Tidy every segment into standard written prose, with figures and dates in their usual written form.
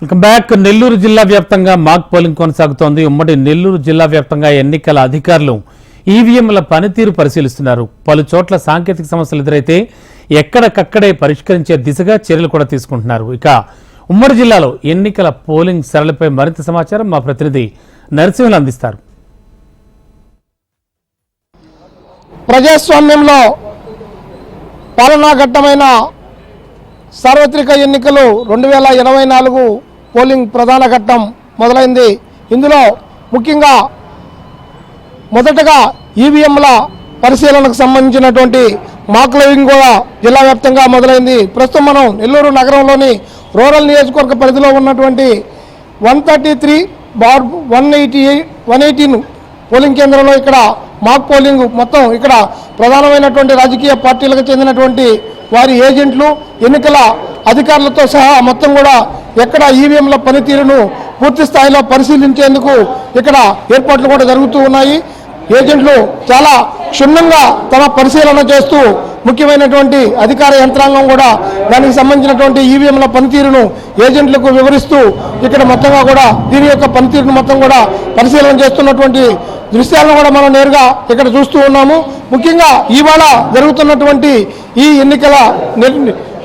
Welcome back. Nellore జిల్లా వ్యాప్తంగా mock polling కొనసాగుతోంది. ఉమ్మడి నెల్లూరు జిల్లా వ్యాప్తంగా ఎన్నికల అధికారులు ఈవీఎంల పనితీరు పరిశీలిస్తున్నారు. పలు చోట్ల సాంకేతిక సమస్యలు ఎదురైతే ఎక్కడికక్కడే పరిష్కరించే దిశగా చర్యలు కూడా తీసుకుంటున్నారు. ఇక ఉమ్మడి జిల్లాలో ఎన్నికల పోలింగ్ సరళిపై మరింత సమాచారం మా ప్రతినిధి నరసింహులు అందిస్తారు. ప్రజాస్వామ్యంలో పాలనాఘట్టమైన సార్వత్రిక ఎన్నికలు 2024 పోలింగ్ ప్రధాన ఘట్టం మొదలైంది. ఇందులో ముఖ్యంగా మొదటగా ఈవీఎంల పరిశీలనకు సంబంధించినటువంటి మాక్ లెవెలింగ్ కూడా జిల్లా వ్యాప్తంగా మొదలైంది. ప్రస్తుతం మనం నెల్లూరు నగరంలోని రూరల్ నియోజకవర్గ పరిధిలో ఉన్నటువంటి 118 పోలింగ్ కేంద్రంలో ఇక్కడ మాక్ పోలింగ్ మొత్తం ఇక్కడ ప్రధానమైనటువంటి రాజకీయ పార్టీలకు చెందినటువంటి వారి ఏజెంట్లు, ఎన్నికల అధికారులతో సహా మొత్తం కూడా ఎక్కడ ఈవీఎంల పనితీరును పూర్తి స్థాయిలో పరిశీలించేందుకు ఇక్కడ ఏర్పాట్లు కూడా జరుగుతూ ఉన్నాయి. ఏజెంట్లు చాలా క్షుణ్ణంగా తమ పరిశీలన చేస్తూ ముఖ్యమైనటువంటి అధికార యంత్రాంగం కూడా దానికి సంబంధించినటువంటి ఈవీఎంల పనితీరును ఏజెంట్లకు వివరిస్తూ ఇక్కడ మొత్తంగా కూడా దీని యొక్క పనితీరును మొత్తం కూడా పరిశీలన చేస్తున్నటువంటి దృశ్యాలను కూడా మనం నేరుగా ఇక్కడ చూస్తూ ఉన్నాము. ముఖ్యంగా ఇవాళ జరుగుతున్నటువంటి ఈ ఎన్నికల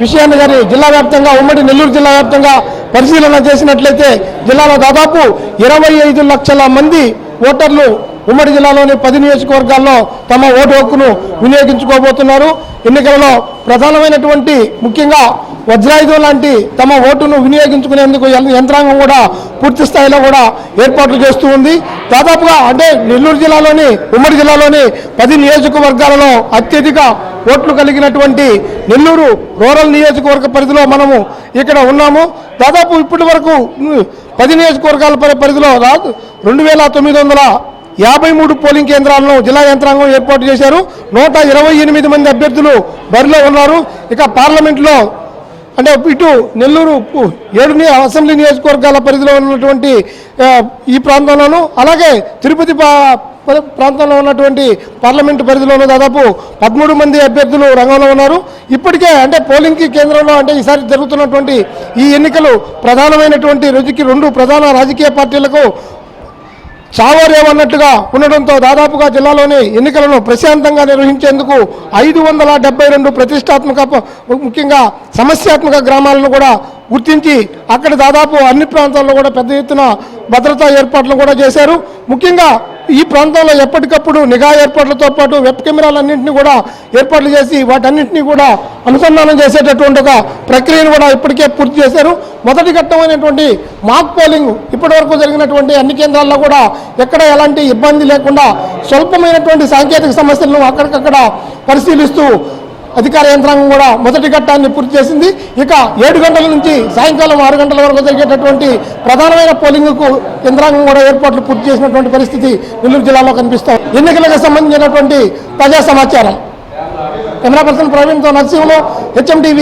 విషయాన్ని కానీ జిల్లా వ్యాప్తంగా ఉమ్మడి నెల్లూరు జిల్లా వ్యాప్తంగా పరిశీలన చేసినట్లయితే జిల్లాలో దాదాపు 25 లక్షల మంది ఓటర్లు ఉమ్మడి జిల్లాలోని 10 నియోజకవర్గాల్లో తమ ఓటు హక్కును వినియోగించుకోబోతున్నారు. ఎన్నికలలో ప్రధానమైనటువంటి ముఖ్యంగా వజ్రాయుధం లాంటి తమ ఓటును వినియోగించుకునేందుకు యంత్రాంగం కూడా పూర్తి స్థాయిలో కూడా ఏర్పాట్లు చేస్తూ ఉంది. దాదాపుగా అంటే నెల్లూరు జిల్లాలోని ఉమ్మడి జిల్లాలోని 10 నియోజకవర్గాలలో అత్యధిక ఓట్లు కలిగినటువంటి నెల్లూరు రూరల్ నియోజకవర్గ పరిధిలో మనము ఇక్కడ ఉన్నాము. దాదాపు ఇప్పటి వరకు 10 నియోజకవర్గాల పరిధిలో 2953 పోలింగ్ కేంద్రాలను జిల్లా యంత్రాంగం ఏర్పాటు చేశారు. 128 మంది అభ్యర్థులు బరిలో ఉన్నారు. ఇక పార్లమెంట్లో అంటే ఇటు నెల్లూరు 7 అసెంబ్లీ నియోజకవర్గాల పరిధిలో ఉన్నటువంటి ఈ ప్రాంతంలోనూ అలాగే తిరుపతి ప్రాంతంలో ఉన్నటువంటి పార్లమెంటు పరిధిలోనూ దాదాపు 13 మంది అభ్యర్థులు రంగంలో ఉన్నారు. ఇప్పటికే అంటే పోలింగ్ కేంద్రంలో అంటే ఈసారి జరుగుతున్నటువంటి ఈ ఎన్నికలు ప్రధానమైనటువంటి రోజుకి 2 ప్రధాన రాజకీయ పార్టీలకు చావరేవన్నట్టుగా ఉండడంతో దాదాపుగా జిల్లాలోని ఎన్నికలను ప్రశాంతంగా నిర్వహించేందుకు 572 ప్రతిష్టాత్మక ముఖ్యంగా సమస్యాత్మక గ్రామాలను కూడా గుర్తించి అక్కడ దాదాపు అన్ని ప్రాంతాల్లో కూడా పెద్ద ఎత్తున భద్రతా ఏర్పాట్లు కూడా చేశారు. ముఖ్యంగా ఈ ప్రాంతంలో ఎప్పటికప్పుడు నిఘా ఏర్పాట్లతో పాటు వెబ్ కెమెరాలన్నింటినీ కూడా ఏర్పాట్లు చేసి వాటన్నింటినీ కూడా అనుసంధానం చేసేటటువంటి ఒక ప్రక్రియను కూడా ఇప్పటికే పూర్తి చేశారు. మొదటి ఘట్టమైనటువంటి మాక్ పోలింగ్ ఇప్పటివరకు జరిగినటువంటి అన్ని కేంద్రాల్లో కూడా ఎక్కడ ఎలాంటి ఇబ్బంది లేకుండా స్వల్పమైనటువంటి సాంకేతిక సమస్యలను అక్కడికక్కడ పరిశీలిస్తూ అధికార యంత్రాంగం కూడా మొదటి ఘట్టాన్ని పూర్తి చేసింది. ఇక 7 గంటల నుంచి సాయంకాలం 6 గంటల వరకు జరిగేటటువంటి ప్రధానమైన పోలింగ్కు యంత్రాంగం కూడా ఏర్పాట్లు పూర్తి చేసినటువంటి పరిస్థితి నెల్లూరు జిల్లాలో కనిపిస్తాం. ఎన్నికలకు సంబంధించినటువంటి తాజా సమాచారం కెమెరా పర్సన్ ప్రవీణ్తో నరసింహులు, HM TV.